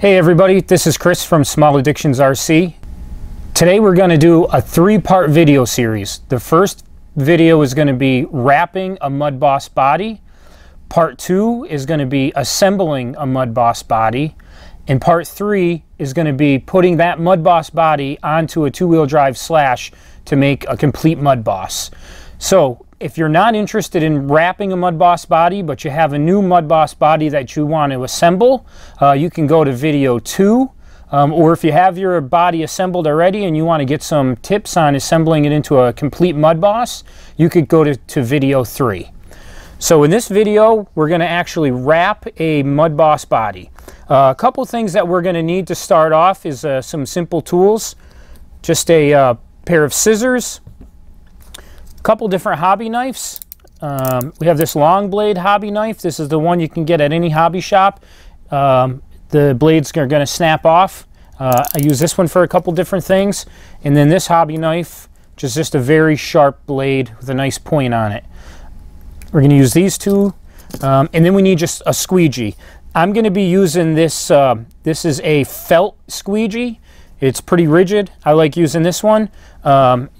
Hey everybody, this is Chris from Small Addictions RC. Today we're going to do a 3-part video series. The first video is going to be wrapping a MudBoss body. Part 2 is going to be assembling a MudBoss body. And part 3 is going to be putting that MudBoss body onto a 2-wheel drive slash to make a complete MudBoss. So if you're not interested in wrapping a MudBoss body, but you have a new MudBoss body that you want to assemble, you can go to video 2. Or if you have your body assembled already and you want to get some tips on assembling it into a complete MudBoss, you could go to video 3. So in this video, we're going to actually wrap a MudBoss body. A couple things that we're going to need to start off is some simple tools. Just a pair of scissors, a couple different hobby knives. We have this long blade hobby knife. This is the one you can get at any hobby shop. The blades are going to snap off. I use this one for a couple different things. And then this hobby knife, which is just a very sharp blade with a nice point on it. We're going to use these two. And then we need just a squeegee. I'm going to be using this. This is a felt squeegee. It's pretty rigid. I like using this one.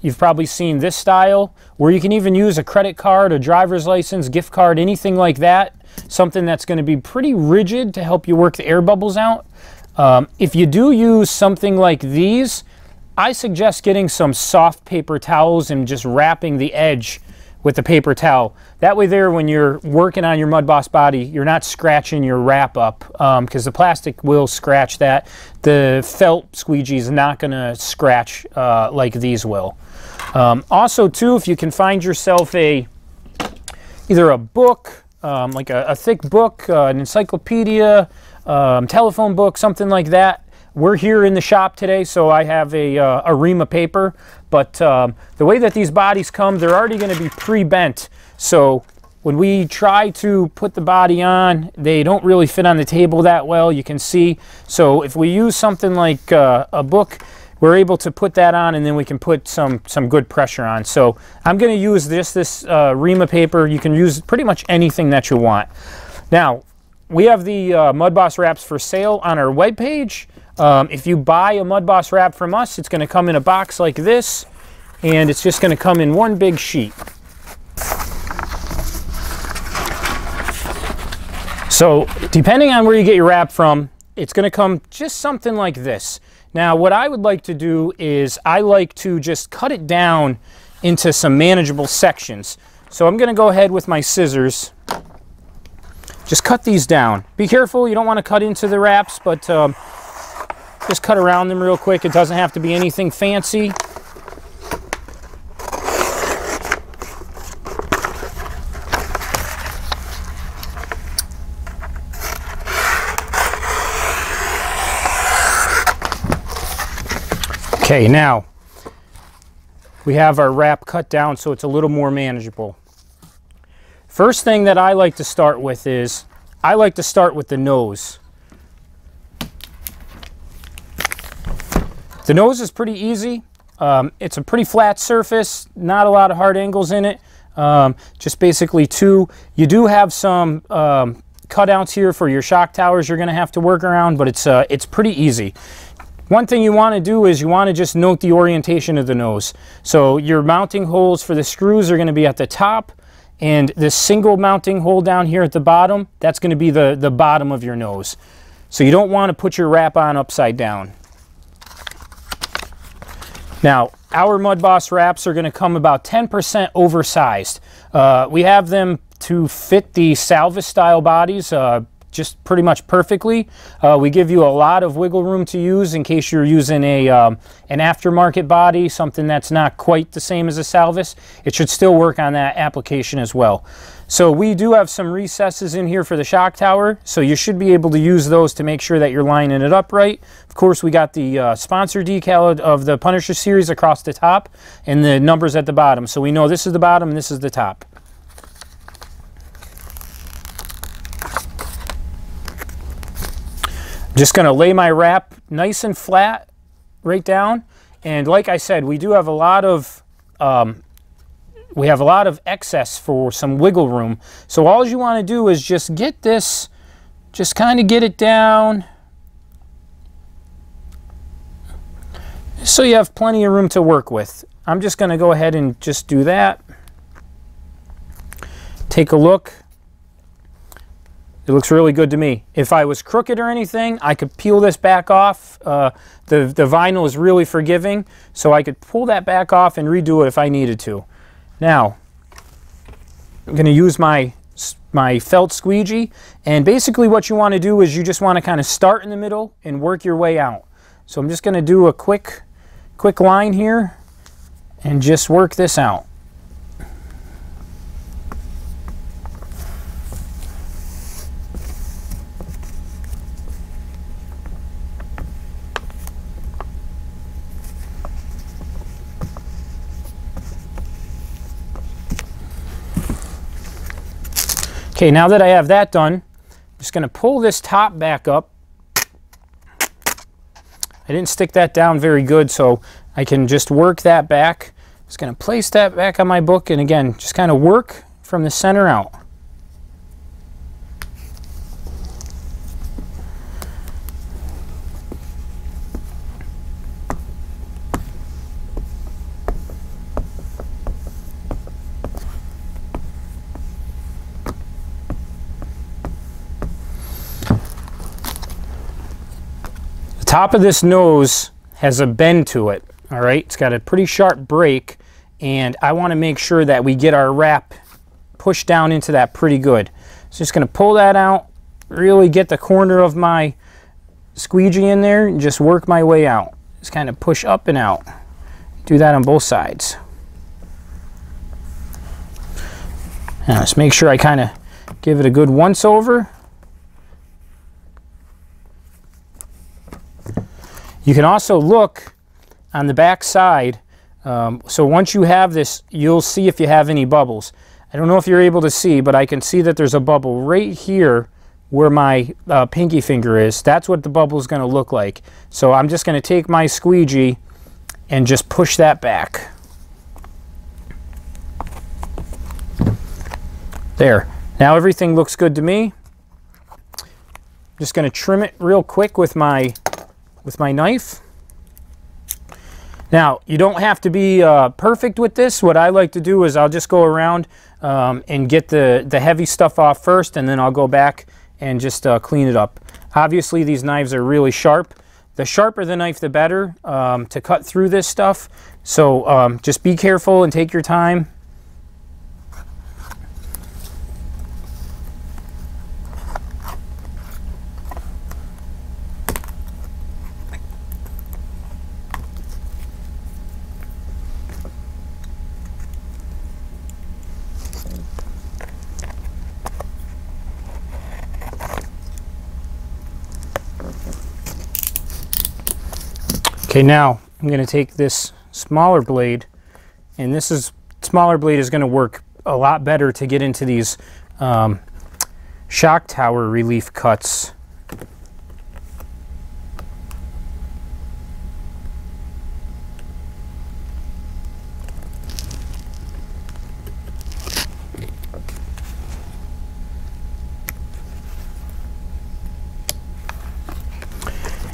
You've probably seen this style, where you can even use a credit card, a driver's license, gift card, anything like that. Something that's going to be pretty rigid to help you work the air bubbles out. If you do use something like these, I suggest getting some soft paper towels and just wrapping the edge with the paper towel. That way there, when you're working on your MudBoss body, you're not scratching your wrap up, because the plastic will scratch that. The felt squeegee is not going to scratch like these will. Also too, if you can find yourself either a book, like a thick book, an encyclopedia, telephone book, something like that. We're here in the shop today, so I have a ream of paper, but the way that these bodies come, they're already going to be pre-bent. So when we try to put the body on, they don't really fit on the table that well, you can see. So if we use something like a book, we're able to put that on, and then we can put some good pressure on. So I'm going to use this ream of paper. You can use pretty much anything that you want. Now, we have the MudBoss wraps for sale on our webpage. If you buy a MudBoss wrap from us, it's going to come in a box like this, and it's just going to come in one big sheet. So depending on where you get your wrap from, it's going to come just something like this. Now what I would like to do is I like to just cut it down into some manageable sections. So I'm going to go ahead with my scissors. Just cut these down. Be careful, you don't want to cut into the wraps, but just cut around them real quick. It doesn't have to be anything fancy. Okay, now we have our wrap cut down so it's a little more manageable. First thing that I like to start with is, I like to start with the nose. The nose is pretty easy. It's a pretty flat surface, not a lot of hard angles in it. Just basically two. You do have some cutouts here for your shock towers you're going to have to work around, but it's pretty easy. One thing you want to do is you want to just note the orientation of the nose. So your mounting holes for the screws are going to be at the top, and this single mounting hole down here at the bottom, that's going to be the bottom of your nose. So you don't want to put your wrap on upside down. Now, our MudBoss wraps are going to come about 10% oversized. We have them to fit the Salvage style bodies just pretty much perfectly. We give you a lot of wiggle room to use in case you're using an aftermarket body, something that's not quite the same as a Salvage. It should still work on that application as well. So we do have some recesses in here for the shock tower, so you should be able to use those to make sure that you're lining it up right. Of course, we got the sponsor decal of the Punisher series across the top and the numbers at the bottom, so we know this is the bottom and this is the top. Just going to lay my wrap nice and flat right down, and like I said, we do have a lot of excess for some wiggle room. So all you want to do is just get this, just kind of get it down so you have plenty of room to work with. I'm just going to go ahead and just do that. Take a look. It looks really good to me. If I was crooked or anything, I could peel this back off. The vinyl is really forgiving, so I could pull that back off and redo it if I needed to. Now, I'm going to use my felt squeegee, and basically what you want to do is you just want to kind of start in the middle and work your way out. So I'm just going to do a quick line here and just work this out. Okay, now that I have that done, I'm just going to pull this top back up. I didn't stick that down very good, so I can just work that back. Just going to place that back on my book, and again, just kind of work from the center out. Top of this nose has a bend to it, all right? It's got a pretty sharp break, and I want to make sure that we get our wrap pushed down into that pretty good. So just going to pull that out, really get the corner of my squeegee in there, and just work my way out. Just kind of push up and out. Do that on both sides. Now just make sure I kind of give it a good once over. You can also look on the back side. So once you have this, you'll see if you have any bubbles. I don't know if you're able to see, but I can see that there's a bubble right here where my pinky finger is. That's what the bubble is going to look like. So I'm just going to take my squeegee and just push that back. There. Now everything looks good to me. I'm just going to trim it real quick with my knife. Now, you don't have to be perfect with this. What I like to do is I'll just go around and get the heavy stuff off first, and then I'll go back and just clean it up. Obviously, these knives are really sharp. The sharper the knife, the better to cut through this stuff. So just be careful and take your time. Okay, now I'm going to take this smaller blade, and this smaller blade is going to work a lot better to get into these shock tower relief cuts.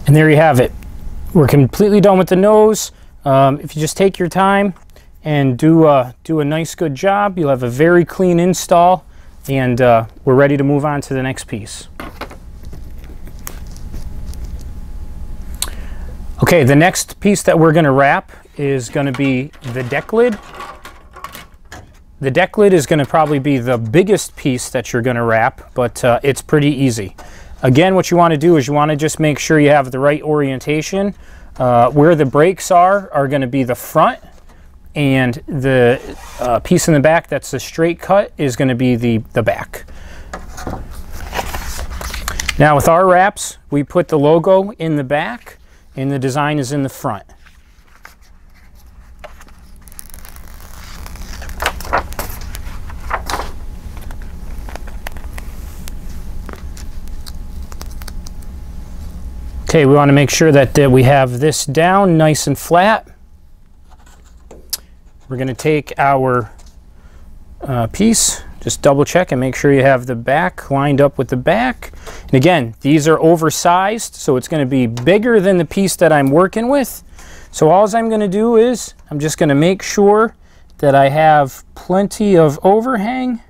And there you have it. We're completely done with the nose. If you just take your time and do a nice good job, you'll have a very clean install, and we're ready to move on to the next piece. Okay, the next piece that we're going to wrap is going to be the deck lid. The deck lid is going to probably be the biggest piece that you're going to wrap, but it's pretty easy. Again, what you want to do is you want to just make sure you have the right orientation. Where the brakes are going to be the front, and the piece in the back that's a straight cut is going to be the back. Now with our wraps, we put the logo in the back and the design is in the front. Okay, we want to make sure that we have this down nice and flat. We're going to take our piece, just double check and make sure you have the back lined up with the back. And again, these are oversized, so it's going to be bigger than the piece that I'm working with. So all I'm going to do is I'm just going to make sure that I have plenty of overhang.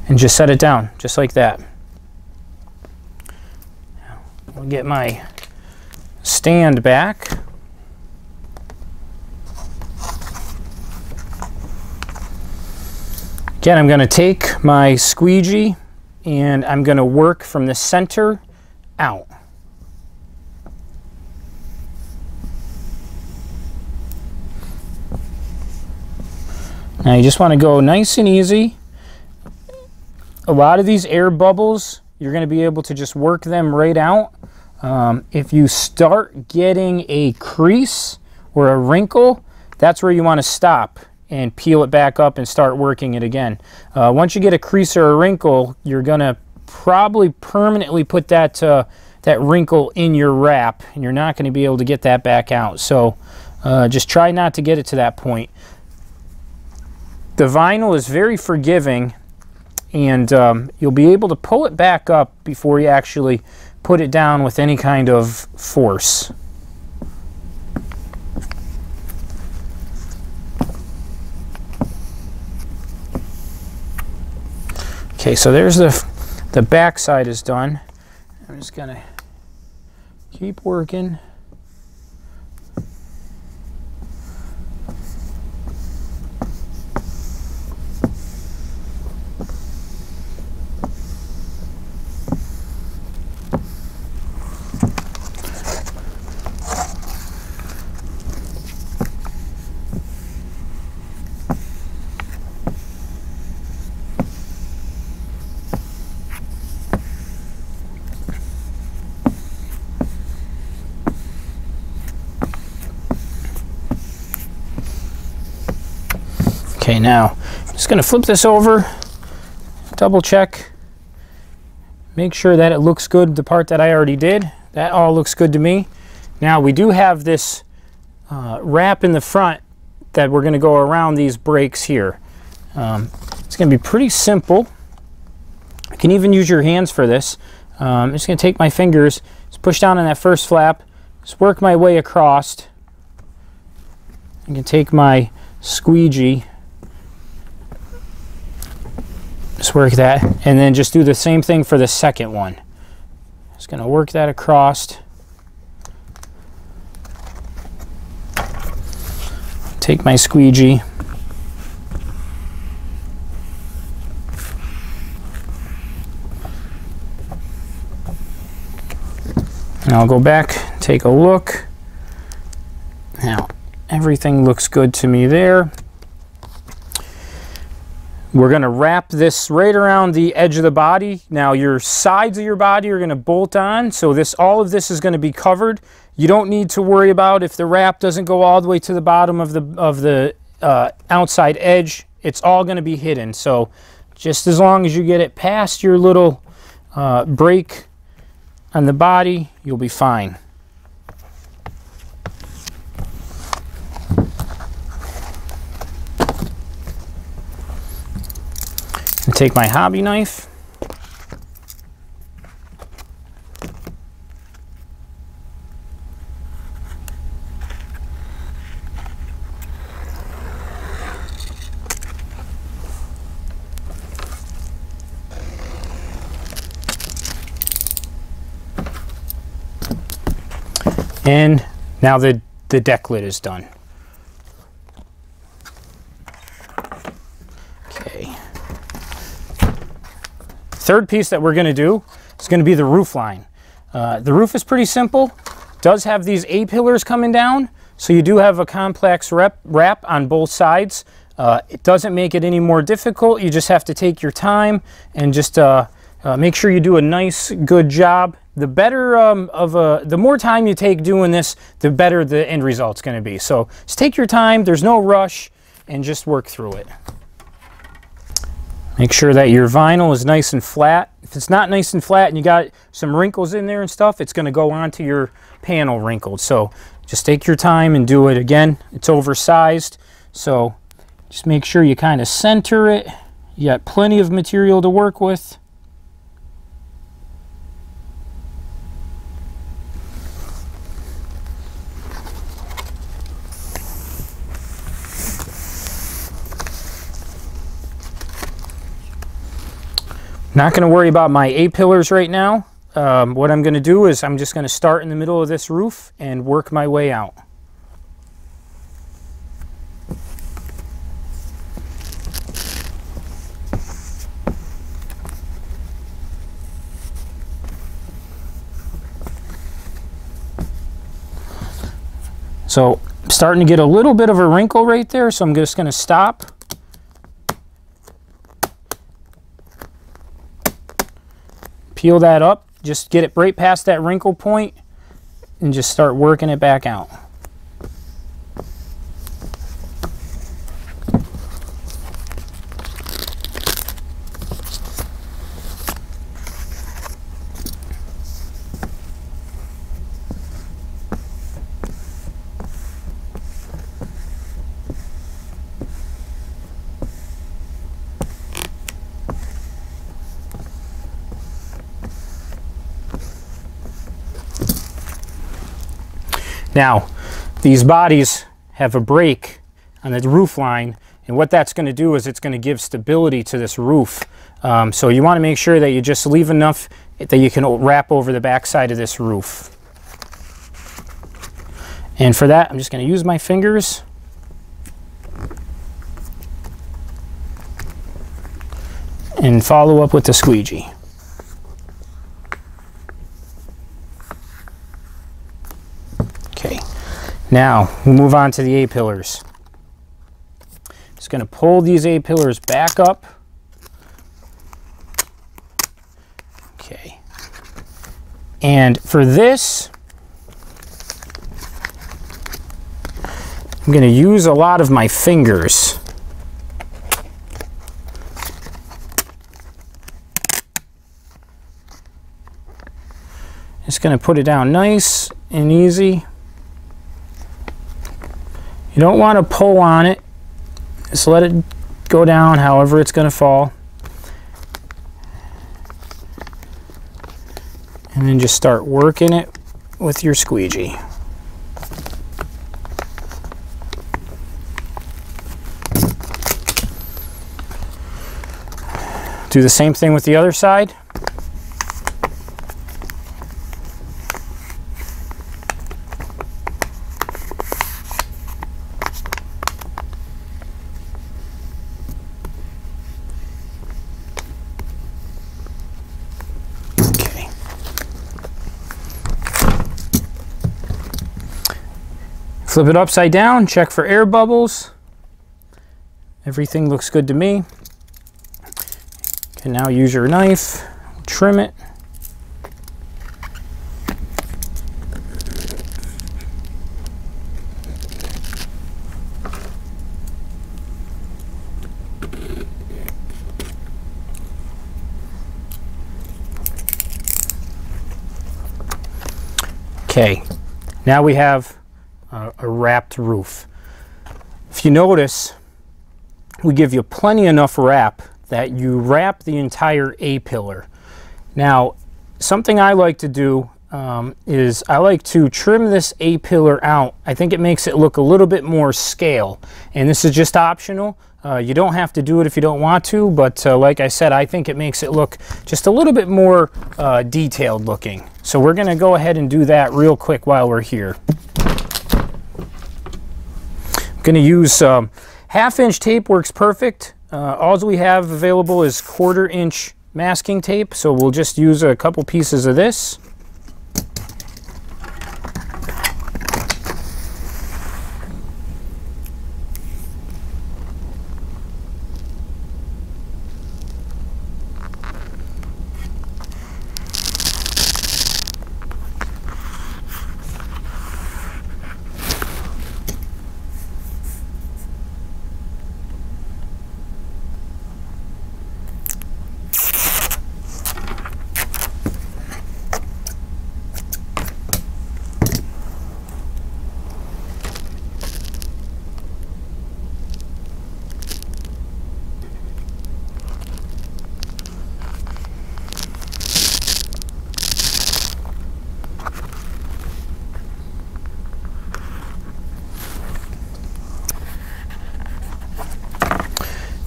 And just set it down, just like that. I'll get my stand back. Again, I'm going to take my squeegee and I'm going to work from the center out. Now you just want to go nice and easy. A lot of these air bubbles, you're going to be able to just work them right out. If you start getting a crease or a wrinkle, that's where you want to stop and peel it back up and start working it again. Once you get a crease or a wrinkle, you're going to probably permanently put that wrinkle in your wrap, and you're not going to be able to get that back out. So just try not to get it to that point. The vinyl is very forgiving, and you'll be able to pull it back up before you actually put it down with any kind of force. Okay, so there's the back side is done. I'm just gonna keep working. Okay, now I'm just going to flip this over, double check, make sure that it looks good, the part that I already did. That all looks good to me. Now we do have this wrap in the front that we're going to go around these breaks here. It's going to be pretty simple. You can even use your hands for this. I'm just going to take my fingers, just push down on that first flap, just work my way across. I can take my squeegee, just work that, and then just do the same thing for the second one. Just going to work that across. Take my squeegee. And I'll go back, take a look. Now, everything looks good to me there. We're going to wrap this right around the edge of the body. Now your sides of your body are going to bolt on, so all of this is going to be covered. You don't need to worry about if the wrap doesn't go all the way to the bottom of the outside edge. It's all going to be hidden. So just as long as you get it past your little break on the body, you'll be fine. And take my hobby knife. And now the deck lid is done. Okay. Third piece that we're going to do is going to be the roof line. The roof is pretty simple. It does have these A-pillars coming down, so you do have a complex wrap on both sides. It doesn't make it any more difficult. You just have to take your time and just make sure you do a nice, good job. The better the more time you take doing this, the better the end result's going to be. So just take your time. There's no rush, and just work through it. Make sure that your vinyl is nice and flat. If it's not nice and flat and you got some wrinkles in there and stuff, it's going to go onto your panel wrinkled. So just take your time and do it. Again, it's oversized, so just make sure you kind of center it. You got plenty of material to work with. Not going to worry about my A-pillars right now. What I'm going to do is I'm just going to start in the middle of this roof and work my way out. So I'm starting to get a little bit of a wrinkle right there, so I'm just going to stop. Peel that up, just get it right past that wrinkle point and just start working it back out. Now, these bodies have a break on the roof line, and what that's going to do is it's going to give stability to this roof. So you want to make sure that you just leave enough that you can wrap over the back side of this roof. And for that, I'm just going to use my fingers and follow up with the squeegee. Okay, now we'll move on to the A-pillars. Just going to pull these A-pillars back up. Okay, and for this, I'm going to use a lot of my fingers. Just going to put it down nice and easy. You don't want to pull on it, just let it go down however it's going to fall. And then just start working it with your squeegee. Do the same thing with the other side. Flip it upside down, check for air bubbles. Everything looks good to me. You can now use your knife, trim it. Okay, now we have a wrapped roof. If you notice, we give you plenty enough wrap that you wrap the entire A-pillar. Now, something I like to do is I like to trim this A-pillar out. I think it makes it look a little bit more scale, and this is just optional. You don't have to do it if you don't want to, but like I said, I think it makes it look just a little bit more detailed looking. So we're going to go ahead and do that real quick while we're here. I'm going to use half-inch tape, works perfect. All we have available is 1/4-inch masking tape, so we'll just use a couple pieces of this.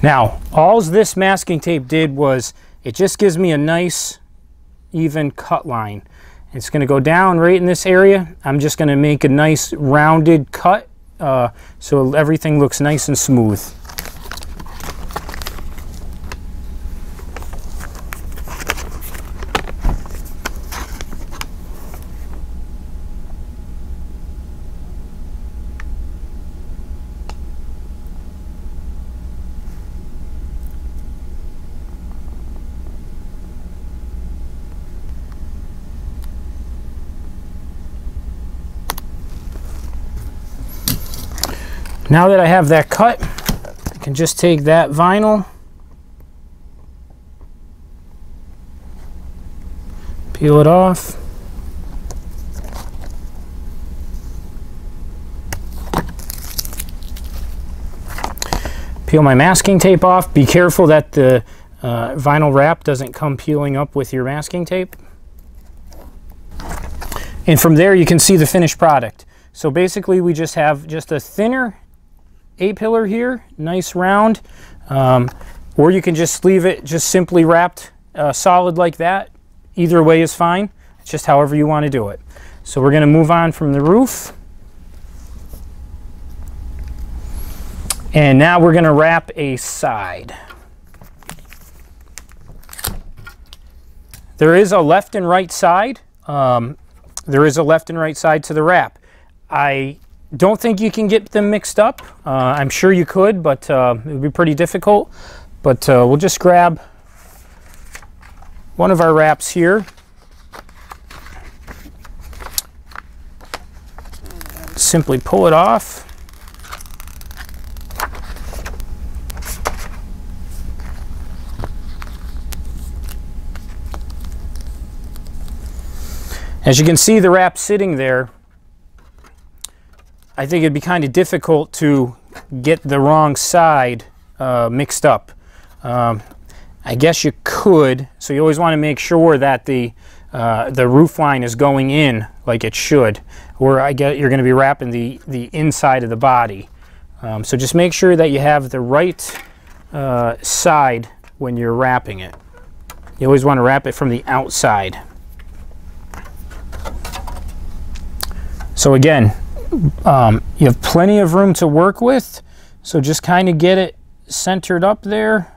Now, all this masking tape did was it just gives me a nice even cut line. It's going to go down right in this area. I'm just going to make a nice rounded cut so everything looks nice and smooth. Now that I have that cut, I can just take that vinyl, peel it off, peel my masking tape off. Be careful that the vinyl wrap doesn't come peeling up with your masking tape. And from there you can see the finished product. So basically we just have just a thinner A-pillar here, nice round, or you can just leave it just simply wrapped solid like that. Either way is fine. It's just however you want to do it. So we're going to move on from the roof. And now we're going to wrap a side. There is a left and right side. There is a left and right side to the wrap. I don't think you can get them mixed up. I'm sure you could, but it would be pretty difficult. But we'll just grab one of our wraps here. Simply pull it off. As you can see, the wrap sitting there, I think it'd be kind of difficult to get the wrong side mixed up. I guess you could, so you always want to make sure that the roof line is going in like it should, or I get you're going to be wrapping the inside of the body. So just make sure that you have the right side when you're wrapping it. You always want to wrap it from the outside. So again, you have plenty of room to work with, so just kind of get it centered up there.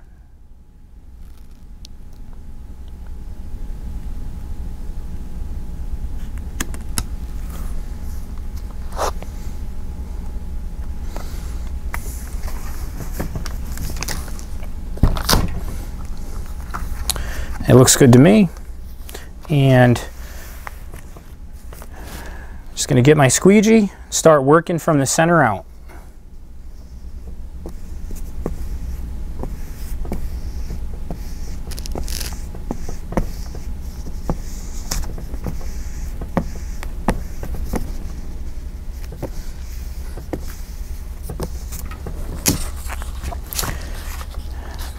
It looks good to me, and just going to get my squeegee, start working from the center out.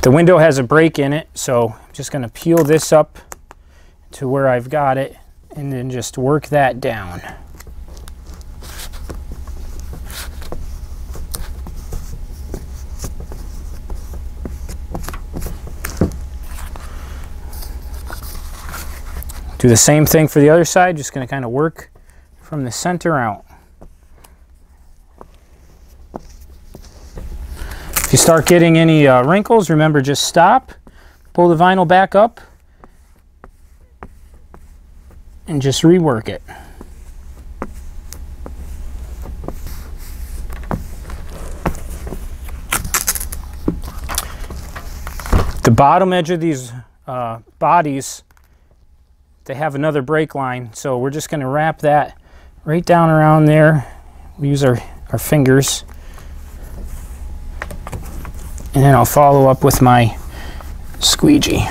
The window has a break in it, so I'm just going to peel this up to where I've got it and then just work that down. Do the same thing for the other side, just going to kind of work from the center out. If you start getting any wrinkles, remember just stop, pull the vinyl back up, and just rework it. The bottom edge of these bodies, they have another break line, so we're just going to wrap that right down around there. We use our fingers, and then I'll follow up with my squeegee.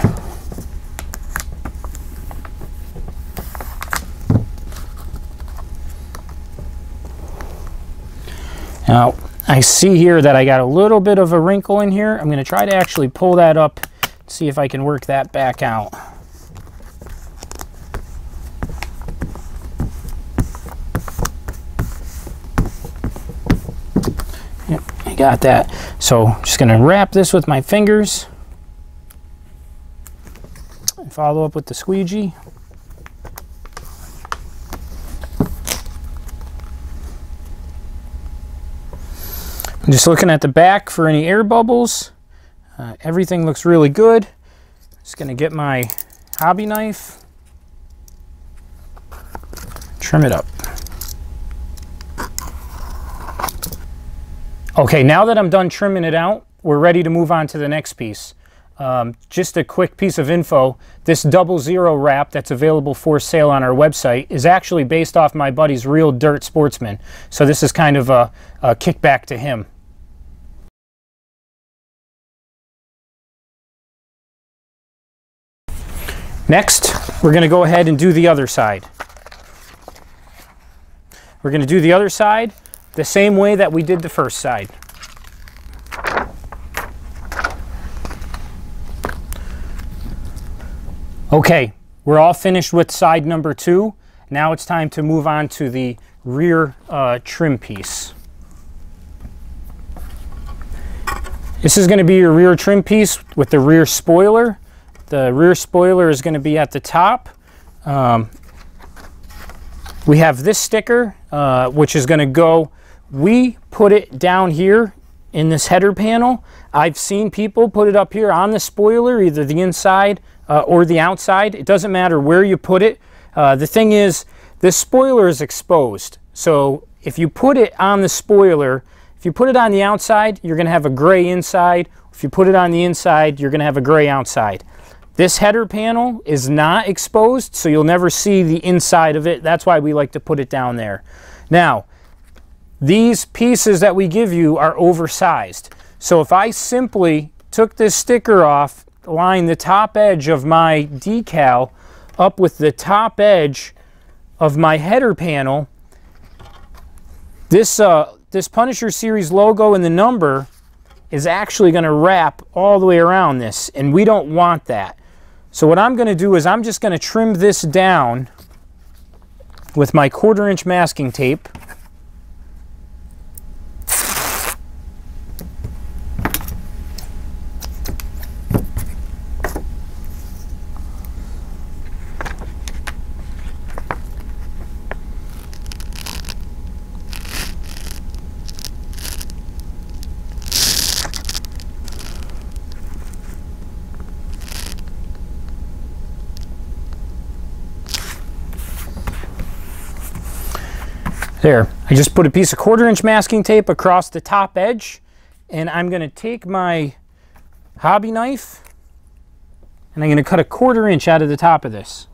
Now, I see here that I got a little bit of a wrinkle in here. I'm going to try to actually pull that up, see if I can work that back out. got that. So I'm just gonna wrap this with my fingers and follow up with the squeegee. I'm just looking at the back for any air bubbles. Everything looks really good. Just gonna get my hobby knife, trim it up. Okay, now that I'm done trimming it out, we're ready to move on to the next piece. Just a quick piece of info. This 00 wrap that's available for sale on our website is actually based off my buddy's Real Dirt Sportsman. So this is kind of a kickback to him. Next, we're going to go ahead and do the other side. We're going to do the other side the same way that we did the first side. Okay, we're all finished with side number 2. Now it's time to move on to the rear trim piece. This is going to be your rear trim piece with the rear spoiler. The rear spoiler is going to be at the top. We have this sticker, which is going to go, we put it down here in this header panel. I've seen people put it up here on the spoiler, either the inside or the outside. It doesn't matter where you put it. The thing is, this spoiler is exposed. So if you put it on the spoiler, if you put it on the outside, you're going to have a gray inside. If you put it on the inside, you're going to have a gray outside. This header panel is not exposed, so you'll never see the inside of it. That's why we like to put it down there. Now, these pieces that we give you are oversized. So if I simply took this sticker off, lined the top edge of my decal up with the top edge of my header panel, this Punisher Series logo and the number is actually going to wrap all the way around this, and we don't want that. So what I'm going to do is I'm just going to trim this down with my 1/4 inch masking tape. There, I just put a piece of 1/4 inch masking tape across the top edge, and I'm going to take my hobby knife and I'm going to cut a 1/4 inch out of the top of this.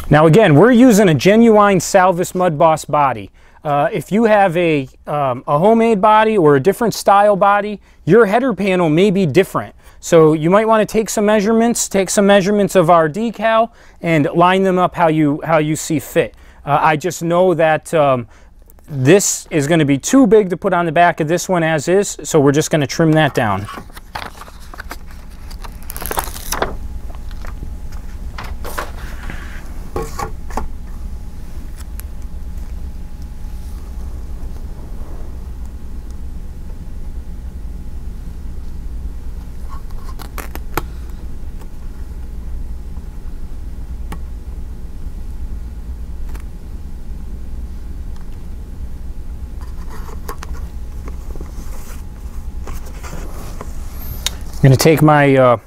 Now again, we're using a genuine Salvus MudBoss body. If you have a homemade body or a different style body, your header panel may be different. So you might want to take some measurements of our decal and line them up how you see fit. I just know that this is going to be too big to put on the back of this one as is, so we're just going to trim that down. I'm going to take my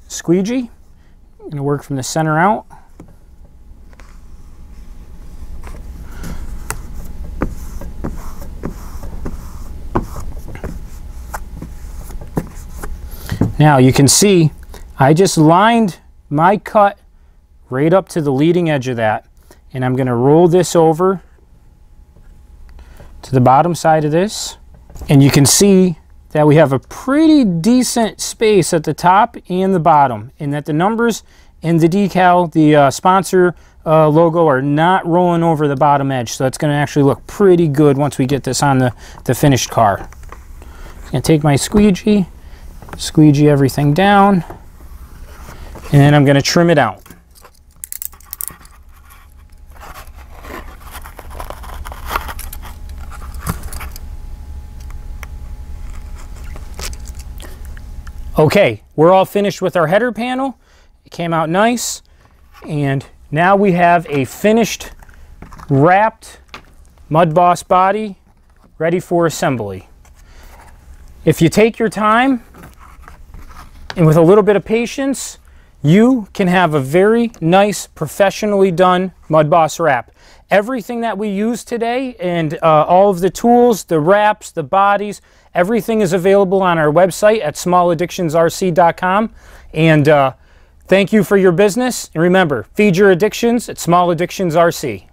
squeegee. I'm going to work from the center out. Now you can see I just lined my cut right up to the leading edge of that, and I'm going to roll this over to the bottom side of this, and you can see that we have a pretty decent space at the top and the bottom, and that the numbers and the decal, the sponsor logo, are not rolling over the bottom edge. So it's going to actually look pretty good once we get this on the finished car. I'm going to take my squeegee Squeegee everything down, and I'm going to trim it out. Okay, we're all finished with our header panel. It came out nice, and now we have a finished wrapped MudBoss body ready for assembly. If you take your time and with a little bit of patience, you can have a very nice, professionally done MudBoss wrap. Everything that we use today and all of the tools, the wraps, the bodies, everything is available on our website at smalladdictionsrc.com. And thank you for your business. And remember, feed your addictions at Small Addictions RC.